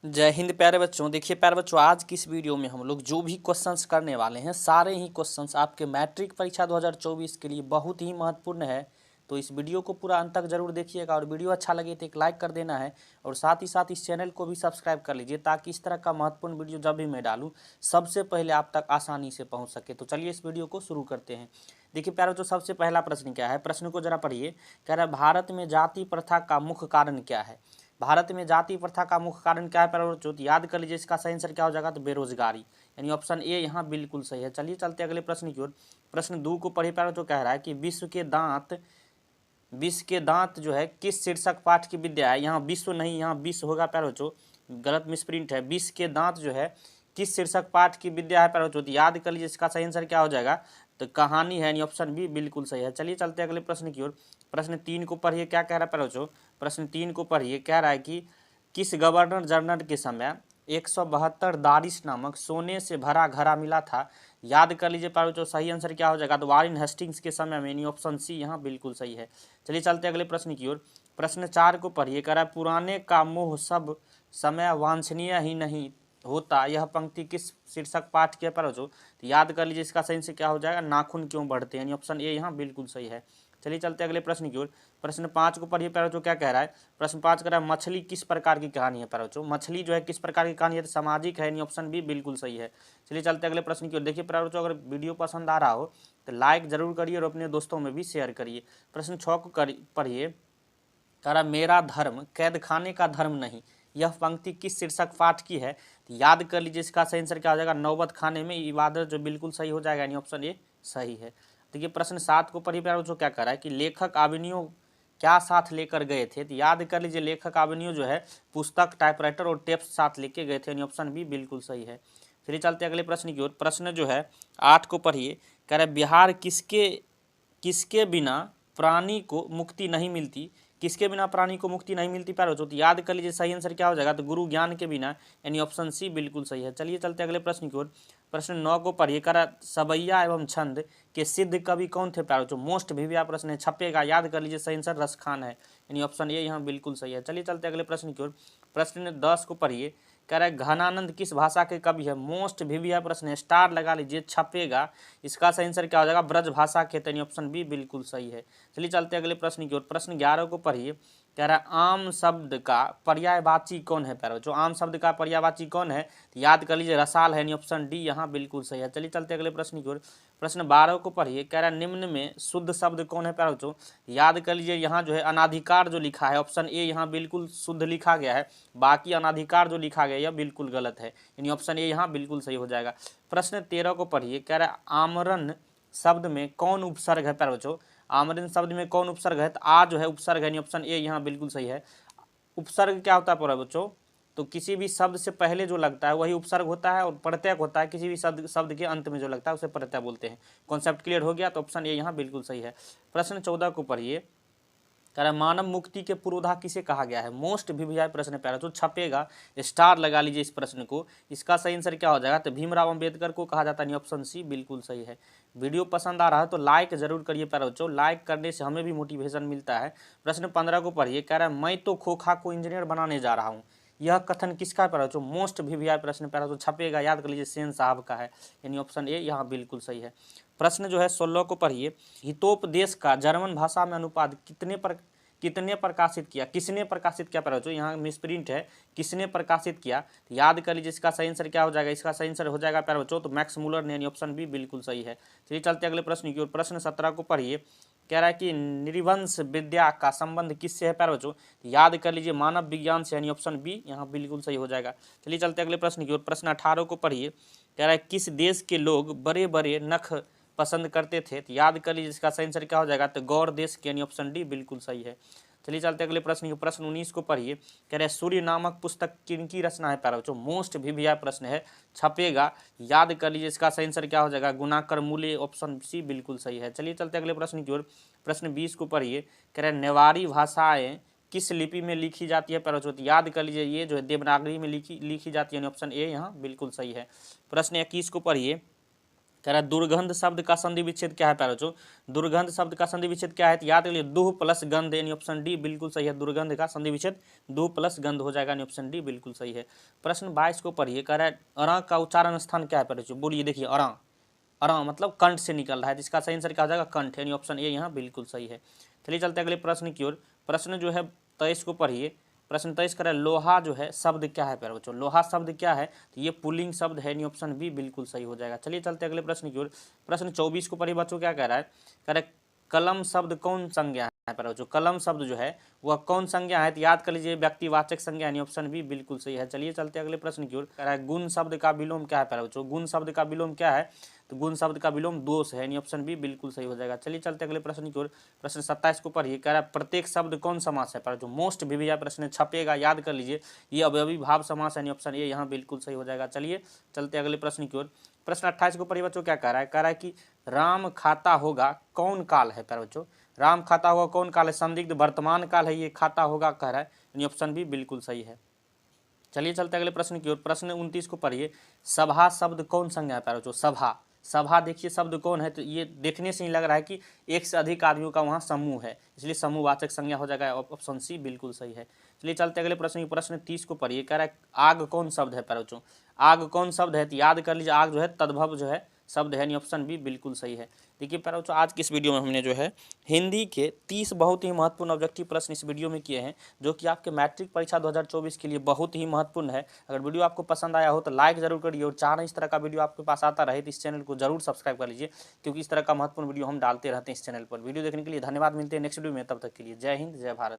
जय हिंद प्यारे बच्चों। देखिए प्यारे बच्चों, आज की इस वीडियो में हम लोग जो भी क्वेश्चंस करने वाले हैं सारे ही क्वेश्चंस आपके मैट्रिक परीक्षा 2024 के लिए बहुत ही महत्वपूर्ण है। तो इस वीडियो को पूरा अंत तक जरूर देखिएगा और वीडियो अच्छा लगे तो एक लाइक कर देना है और साथ ही साथ इस चैनल को भी सब्सक्राइब कर लीजिए ताकि इस तरह का महत्वपूर्ण वीडियो जब भी मैं डालूँ सबसे पहले आप तक आसानी से पहुँच सके। तो चलिए इस वीडियो को शुरू करते हैं। देखिए प्यारे बच्चों, सबसे पहला प्रश्न क्या है, प्रश्न को जरा पढ़िए। कह रहा है भारत में जाति प्रथा का मुख्य कारण क्या है। भारत में जाति प्रथा का मुख्य कारण क्या है प्यारे बच्चों, तो याद कर लीजिए इसका सही आंसर क्या हो जाएगा, तो बेरोजगारी, यानी ऑप्शन ए यहाँ बिल्कुल सही है। चलिए चलते अगले प्रश्न की ओर। प्रश्न 2 को पढ़िए प्यारे बच्चों। कह रहा है कि विश्व के दांत जो है किस शीर्षक पाठ की विद्या है। यहाँ विश्व नहीं, यहाँ विश्व होगा प्यारे बच्चों, गलत मिसप्रिंट है। विश्व के दांत जो है किस शीर्षक पाठ की विद्या है प्यारे बच्चों, तो याद कर लीजिए इसका सही आंसर क्या हो जाएगा, तो कहानी है, यानी ऑप्शन बी बिल्कुल सही है। चलिए चलते अगले प्रश्न की ओर। प्रश्न 3 को पढ़िए, क्या कह रहा है प्यारे बच्चों। प्रश्न 3 को पढ़िए, कह रहा है कि किस गवर्नर जनरल के समय 172 दारिश नामक सोने से भरा घड़ा मिला था। याद कर लीजिए प्यारे बच्चों, सही आंसर क्या हो जाएगा, तो वारेन हेस्टिंग्स के समय में, यानी ऑप्शन सी यहाँ बिल्कुल सही है। चलिए चलते अगले प्रश्न की ओर। प्रश्न 4 को पढ़िए, कह रहा है पुराने का मोह सब समय वांछनीय ही नहीं होता। यह पंक्ति किस शीर्षक पाठ के पर हो, तो याद कर लीजिए इसका सही से क्या हो जाएगा, नाखून क्यों बढ़ते हैं, यानी ऑप्शन ए यहाँ बिल्कुल सही है। चलिए चलते अगले प्रश्न की ओर। प्रश्न 5 को पढ़िए प्यारे बच्चों, क्या कह रहा है। प्रश्न 5 कह रहा है मछली किस प्रकार की कहानी है प्यारे बच्चों। मछली जो है किस प्रकार की कहानी है, तो सामाजिक है, यानी ऑप्शन बी बिल्कुल सही है। चलिए चलते अगले प्रश्न की ओर। देखिए प्यारे बच्चों, अगर वीडियो पसंद आ रहा हो तो लाइक जरूर करिए और अपने दोस्तों में भी शेयर करिए। प्रश्न 6 को पढ़िए, कह रहा मेरा धर्म कैद खाने का धर्म नहीं। यह पंक्ति किस शीर्षक पाठ की है, तो याद कर लीजिए इसका सही आंसर क्या हो जाएगा, नौबत खाने में इबादत, जो बिल्कुल सही हो जाएगा, यानी ऑप्शन ए सही है। देखिए प्रश्न 7 को पढ़िए प्यारे बच्चों, क्या कर रहा है कि लेखक अभिनयों क्या साथ लेकर गए थे, तो याद कर लीजिए लेखक अभिनयों जो है पुस्तक, टाइपराइटर और टेप साथ लेके गए थे, यानी ऑप्शन बी बिल्कुल सही है। चलिए चलते अगले प्रश्न की ओर। प्रश्न जो है 8 को पढ़िए, कह रहे बिहार किसके किसके बिना प्राणी को मुक्ति नहीं मिलती। किसके बिना प्राणी को मुक्ति नहीं मिलती प्यारे बच्चों, तो याद कर लीजिए सही आंसर क्या हो जाएगा, तो गुरु ज्ञान के बिना, यानी ऑप्शन सी बिल्कुल सही है। चलिए चलते अगले प्रश्न की ओर। प्रश्न 9 को पढ़िए, कर सवैया एवं छंद के सिद्ध कवि कौन थे प्यारे बच्चों। मोस्ट भिविया प्रश्न है, छपेगा, याद कर लीजिए सही आंसर रसखान है, यानी ऑप्शन ए यहाँ बिल्कुल सही है। चलिए चलते अगले प्रश्न की ओर। प्रश्न 10 को पढ़िए, कह रहा है घनानंद किस भाषा के कवि है। मोस्ट भिविया प्रश्न है, स्टार लगा लीजिए, छपेगा, इसका सही आंसर क्या हो जाएगा, ब्रज भाषा के, यानी ऑप्शन बी बिल्कुल सही है। चलिए चलते अगले प्रश्न की ओर। प्रश्न 11 को पढ़िए, कह रहा है आम शब्द का पर्यायवाची कौन है प्यारे बच्चों। आम शब्द का पर्यायवाची कौन है, तो याद कर लीजिए रसाल है, यानी ऑप्शन डी यहाँ बिल्कुल सही है। चलिए चलते अगले प्रश्न की ओर। प्रश्न 12 को पढ़िए, कह रहा है निम्न में शुद्ध शब्द कौन है प्यारे बच्चों। याद कर लीजिए यहाँ जो है अनाधिकार जो लिखा है, ऑप्शन ए यहाँ बिल्कुल शुद्ध लिखा गया है, बाकी अनाधिकार जो लिखा गया यह बिल्कुल गलत है, यानी ऑप्शन ए यहाँ बिल्कुल सही हो जाएगा। प्रश्न 13 को पढ़िए, कह रहा है आमरण शब्द में कौन उपसर्ग है प्यारे बच्चों। आमरण शब्द में कौन उपसर्ग है, तो आ जो है उपसर्ग है, यानी ऑप्शन ए यहाँ बिल्कुल सही है। उपसर्ग क्या होता है प्यारे बच्चों, तो किसी भी शब्द से पहले जो लगता है वही उपसर्ग होता है, और प्रत्यय होता है किसी भी शब्द के अंत में जो लगता है उसे प्रत्यय बोलते हैं। कॉन्सेप्ट क्लियर हो गया, तो ऑप्शन ए यहाँ बिल्कुल सही है। प्रश्न 14 को पढ़िए, कह रहा है मानव मुक्ति के पूर्वधा किसे कहा गया है। मोस्ट भिवियाय प्रश्न प्यारा, तो छपेगा, स्टार लगा लीजिए इस प्रश्न को, इसका सही आंसर क्या हो जाएगा, तो भीमराव अंबेडकर को कहा जाता है, ऑप्शन सी बिल्कुल सही है। वीडियो पसंद आ रहा है तो लाइक जरूर करिए प्यारे बच्चों, लाइक करने से हमें भी मोटिवेशन मिलता है। प्रश्न 15 को पढ़िए, कह रहा है मैं तो खोखा को इंजीनियर बनाने जा रहा हूँ। यह कथन किसका प्यारा बच्चों, मोस्ट भिवियाय प्रश्न प्यारा, तो छपेगा, याद कर लीजिए सेन साहब का है, यानी ऑप्शन ए यहाँ बिल्कुल सही है। प्रश्न जो है 16 को पढ़िए, हितोपदेश का जर्मन भाषा में अनुवाद कितने प्रकाशित किया, किसने प्रकाशित किया प्यारे बच्चों, यहाँ मिसप्रिंट है, किसने प्रकाशित किया, याद कर लीजिए इसका सही आंसर क्या हो जाएगा, इसका सही आंसर हो जाएगा प्यारे बच्चों, तो मैक्स मूलर ने, यानी ऑप्शन बी बिल्कुल सही है। चलिए चलते अगले प्रश्न की ओर। प्रश्न 17 को पढ़िए, कह रहा है कि निर्वंश विद्या का संबंध किससे है प्यारे बच्चों, याद कर लीजिए मानव विज्ञान से, यानी ऑप्शन बी यहाँ बिल्कुल सही हो जाएगा। चलिए चलते अगले प्रश्न की ओर। प्रश्न 18 को पढ़िए, कह रहा है किस देश के लोग बड़े बड़े नख पसंद करते थे, तो याद कर लीजिए इसका सही आंसर क्या हो जाएगा, तो गौर देश के, यानी ऑप्शन डी बिल्कुल सही है। चलिए चलते अगले प्रश्न की। प्रश्न 19 को पढ़िए, कह रहे सूर्य नामक पुस्तक किनकी रचना है प्यारे बच्चों। मोस्ट भिविया प्रश्न है, छपेगा, याद कर लीजिए इसका सही आंसर क्या हो जाएगा, गुणाकर मूल्य, ऑप्शन सी बिल्कुल सही है। चलिए चलते अगले प्रश्न की ओर। प्रश्न 20 को पढ़िए, कह रहे नेवारी भाषाएं किस लिपि में लिखी जाती है प्यारे बच्चों, याद कर लीजिए ये जो है देवनागरी में लिखी जाती है, ऑप्शन ए यहाँ बिल्कुल सही है। प्रश्न 21 को पढ़िए, कह रहा है दुर्गंध शब्द का संधि विच्छेद क्या है प्यारे बच्चों, दुर्गंध शब्द का संधि विच्छेद क्या है, तो याद करिए दुह प्लस गंध, यानी ऑप्शन डी बिल्कुल सही है। दुर्गंध का संधि विच्छेद दुह प्लस गंध हो जाएगा, यानी ऑप्शन डी बिल्कुल सही है। प्रश्न 22 को पढ़िए, कह रहा है अरा का उच्चारण स्थान क्या है प्यारे बच्चों, बोलिए। देखिए अरा, अरा मतलब कंठ से निकल रहा है, जिसका सही आंसर क्या हो जाएगा, कंठ, यानी ऑप्शन ए यहाँ बिल्कुल सही है। चलिए चलते अगले प्रश्न की ओर। प्रश्न जो है 23 को पढ़िए। प्रश्न 23 करें लोहा जो है शब्द क्या है प्यारे बच्चों, लोहा शब्द क्या है, तो ये पुल्लिंग शब्द है, यानी ऑप्शन बी बिल्कुल सही हो जाएगा। चलिए चलते अगले प्रश्न की ओर। प्रश्न 24 को पढ़िए बच्चों, क्या कह रहा है, कह रहा है कलम शब्द कौन संज्ञा है प्यारे बच्चों, कलम शब्द जो है वह कौन संज्ञा है, तो याद कर लीजिए व्यक्तिवाचक संज्ञा, यानी ऑप्शन बी बिल्कुल सही है। चलिए चलते अगले प्रश्न की ओर। कह रहा है गुण शब्द का विलोम क्या है प्यारे बच्चों, गुण शब्द का विलोम क्या है, तो गुण शब्द का विलोम दोष है, यानी ऑप्शन बी बिल्कुल सही हो जाएगा। चलिए चलते अगले प्रश्न की ओर। प्रश्न 27 को पढ़िए, कह रहा है प्रत्येक शब्द कौन समास है, पर जो मोस्ट विभिन्न प्रश्न छपेगा, याद कर लीजिए, ये अवयवी भाव समास है, यानी ऑप्शन ए यहाँ बिल्कुल सही हो जाएगा। चलिए चलते अगले प्रश्न की ओर। प्रश्न 28 को पढ़िए बच्चों, क्या कह रहा है, कह रहा है कि राम खाता होगा कौन काल है प्यारे बच्चों, राम खाता होगा कौन काल है, संदिग्ध वर्तमान काल है, ये खाता होगा कह रहा है, यानी ऑप्शन बी बिल्कुल सही है। चलिए चलते अगले प्रश्न की ओर। प्रश्न 29 को पढ़िए, सभा शब्द कौन संज्ञा है प्यारे बच्चों, सभा, सभा देखिए शब्द कौन है, तो ये देखने से ही लग रहा है कि एक से अधिक आदमियों का वहाँ समूह है, इसलिए समूहवाचक संज्ञा हो जाएगा, ऑप्शन सी बिल्कुल सही है। चलिए चलते अगले प्रश्न की। प्रश्न 30 को पढ़िए, कह रहा है आग कौन शब्द है प्यारे बच्चों, आग कौन शब्द है, तो याद कर लीजिए आग जो है तद्भव जो है शब्द है, यानी ऑप्शन बी बिल्कुल सही है। देखिए प्यारे बच्चों आज की इस वीडियो में हमने जो है हिंदी के 30 बहुत ही महत्वपूर्ण ऑब्जेक्टिव प्रश्न इस वीडियो में किए हैं, जो कि आपके मैट्रिक परीक्षा 2024 के लिए बहुत ही महत्वपूर्ण है। अगर वीडियो आपको पसंद आया हो तो लाइक जरूर करिए, और चाह रहे इस तरह का वीडियो आपके पास आता रहे तो इस चैनल को जरूर सब्सक्राइब कर लीजिए, क्योंकि इस तरह का महत्वपूर्ण वीडियो हम डालते रहते हैं इस चैनल पर। वीडियो देखने के लिए धन्यवाद, मिलते हैं नेक्स्ट वीडियो में, तब तक के लिए जय हिंद जय भारत।